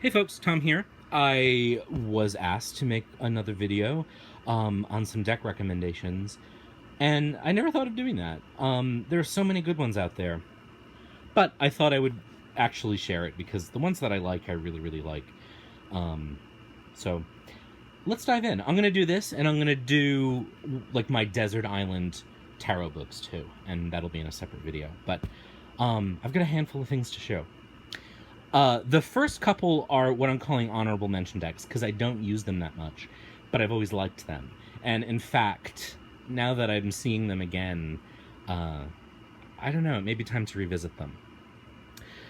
Hey folks, Tom here. I was asked to make another video on some deck recommendations, and I never thought of doing that. There are so many good ones out there, but I thought I would actually share it because the ones that I like, I really, really like. So let's dive in. I'm going to do this, and I'm going to do like my Desert Island tarot books too, and that'll be in a separate video. But I've got a handful of things to show. The first couple are what I'm calling honorable mention decks, because I don't use them that much, but I've always liked them. And in fact, now that I'm seeing them again, I don't know, it may be time to revisit them.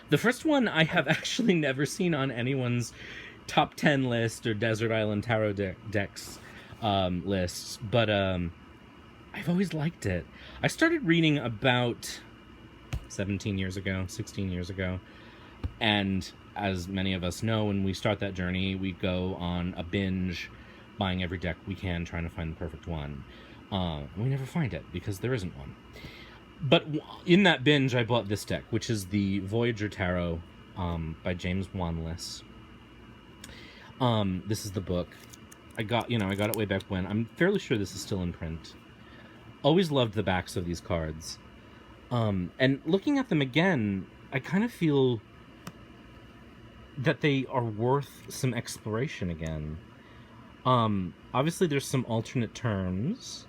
The first one I have actually never seen on anyone's top 10 list or Desert Island Tarot decks lists, but I've always liked it. I started reading about 17 years ago, 16 years ago. And as many of us know, when we start that journey, we go on a binge, buying every deck we can, trying to find the perfect one. We never find it, because there isn't one. But in that binge, I bought this deck, which is the Voyager Tarot by James Wanless. This is the book. I got it way back when. I'm fairly sure this is still in print. Always loved the backs of these cards. And looking at them again, I kind of feel that they are worth some exploration again. Obviously there's some alternate terms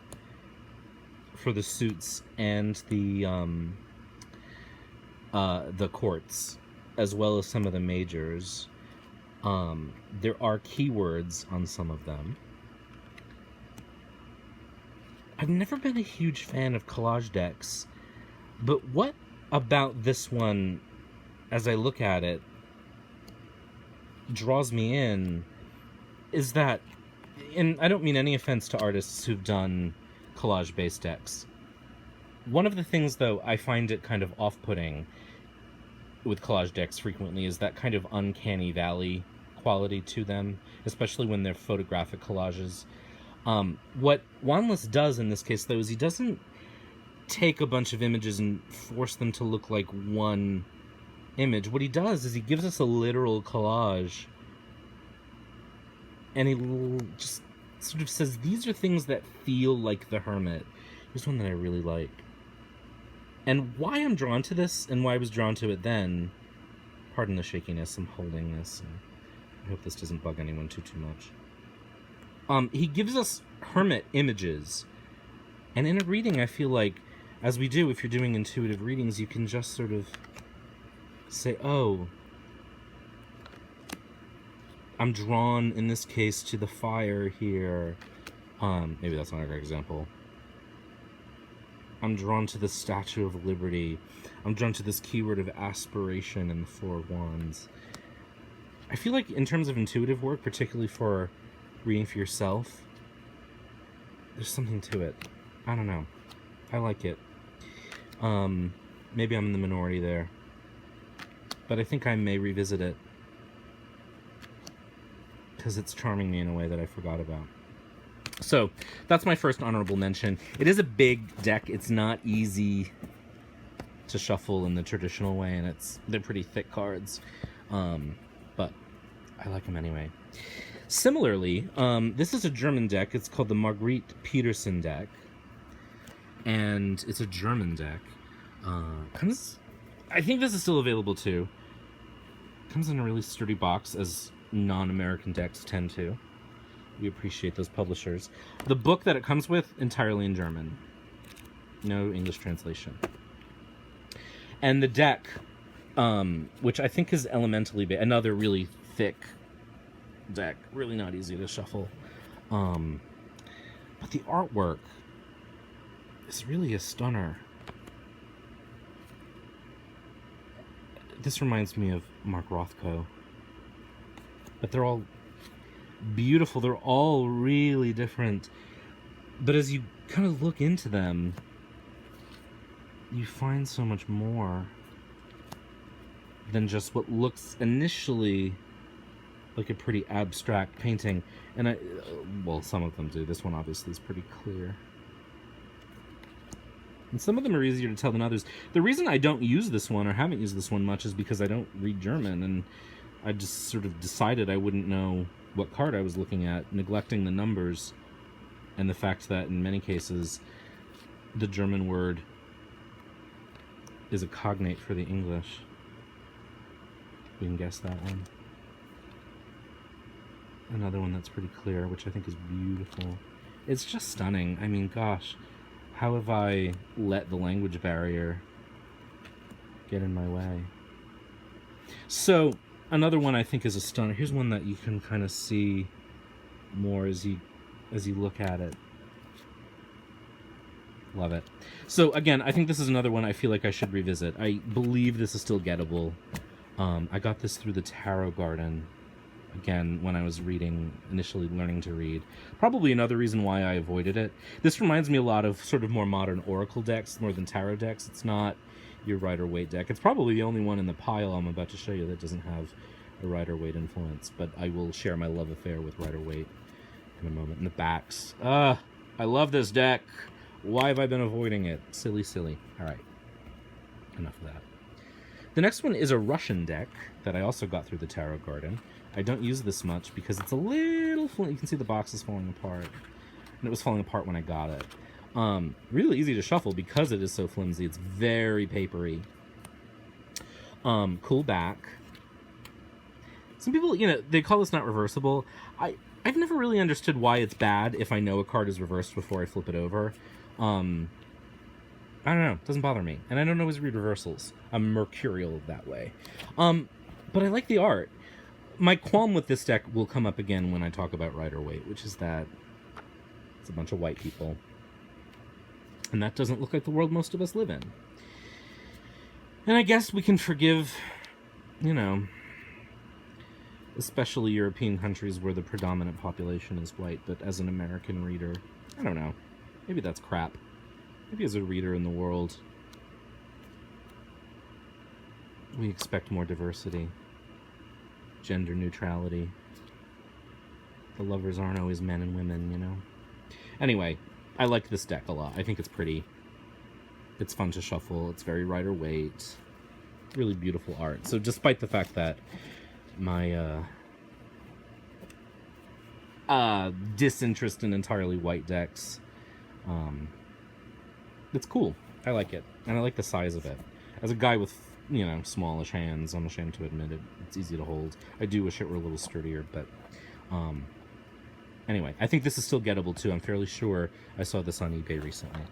for the suits and the courts, as well as some of the majors. There are keywords on some of them. I've never been a huge fan of collage decks, but what about this one, as I look at it, draws me in is that, and I don't mean any offense to artists who've done collage-based decks. One of the things, though, I find it kind of off-putting with collage decks frequently is that kind of uncanny valley quality to them, especially when they're photographic collages. What Wanless does in this case, though, is he doesn't take a bunch of images and force them to look like one image. What he does is he gives us a literal collage, and he just sort of says, these are things that feel like the Hermit. Here's one that I really like. And why I'm drawn to this, and why I was drawn to it then, pardon the shakiness, I'm holding this, and I hope this doesn't bug anyone too much. He gives us Hermit images, and in a reading I feel like, as we do if you're doing intuitive readings, you can just sort of say, oh, I'm drawn, in this case, to the fire here. Maybe that's not a great example. I'm drawn to the Statue of Liberty. I'm drawn to this keyword of aspiration in the Four of Wands. I feel like in terms of intuitive work, particularly for reading for yourself, there's something to it. I don't know. I like it. Maybe I'm in the minority there, but I think I may revisit it because it's charming me in a way that I forgot about. So that's my first honorable mention. It is a big deck. It's not easy to shuffle in the traditional way, and they're pretty thick cards, but I like them anyway. Similarly, this is a German deck. It's called the Marguerite Peterson deck, and it's a German deck. I think this is still available too. Comes in a really sturdy box, as non-American decks tend to. We appreciate those publishers. The book that it comes with, entirely in German. No English translation. And the deck, which I think is elementally another really thick deck, really not easy to shuffle. But the artwork is really a stunner. This reminds me of Mark Rothko. But they're all beautiful. They're all really different. But as you kind of look into them, you find so much more than just what looks initially like a pretty abstract painting. And well, some of them do. This one obviously is pretty clear. And some of them are easier to tell than others. The reason I don't use this one, or haven't used this one much, is because I don't read German, and I just sort of decided I wouldn't know what card I was looking at, neglecting the numbers and the fact that in many cases the German word is a cognate for the English. We can guess that one. Another one that's pretty clear, which I think is beautiful. It's just stunning. I mean, gosh, how have I let the language barrier get in my way? So, another one I think is a stunner. Here's one that you can kind of see more as you look at it. Love it. So again, I think this is another one I feel like I should revisit. I believe this is still gettable. I got this through the Tarot Garden, again, when I was initially learning to read. Probably another reason why I avoided it. This reminds me a lot of sort of more modern oracle decks, more than tarot decks. It's not your Rider-Waite deck. It's probably the only one in the pile I'm about to show you that doesn't have a Rider-Waite influence, but I will share my love affair with Rider-Waite in a moment. And the backs. I love this deck. Why have I been avoiding it? Silly, silly. All right. Enough of that. The next one is a Russian deck that I also got through the Tarot Garden. I don't use this much because it's a little... You can see the box is falling apart. And it was falling apart when I got it. Really easy to shuffle because it is so flimsy. It's very papery. Cool back. Some people, they call this not reversible. I've never really understood why it's bad if I know a card is reversed before I flip it over. I don't know. It doesn't bother me. And I don't always read reversals. I'm mercurial that way. But I like the art. My qualm with this deck will come up again when I talk about Rider-Waite, which is that it's a bunch of white people. And that doesn't look like the world most of us live in. And I guess we can forgive, especially European countries where the predominant population is white, but as an American reader, I don't know. Maybe that's crap. Maybe as a reader in the world, we expect more diversity, gender neutrality. The lovers aren't always men and women, Anyway, I like this deck a lot. I think it's pretty. It's fun to shuffle. It's very Rider-Waite. Really beautiful art. So despite the fact that my disinterest in entirely white decks, it's cool. I like it. And I like the size of it. As a guy with, smallish hands, I'm ashamed to admit it. It's easy to hold. I do wish it were a little sturdier, but anyway, I think this is still gettable too. I'm fairly sure I saw this on eBay recently.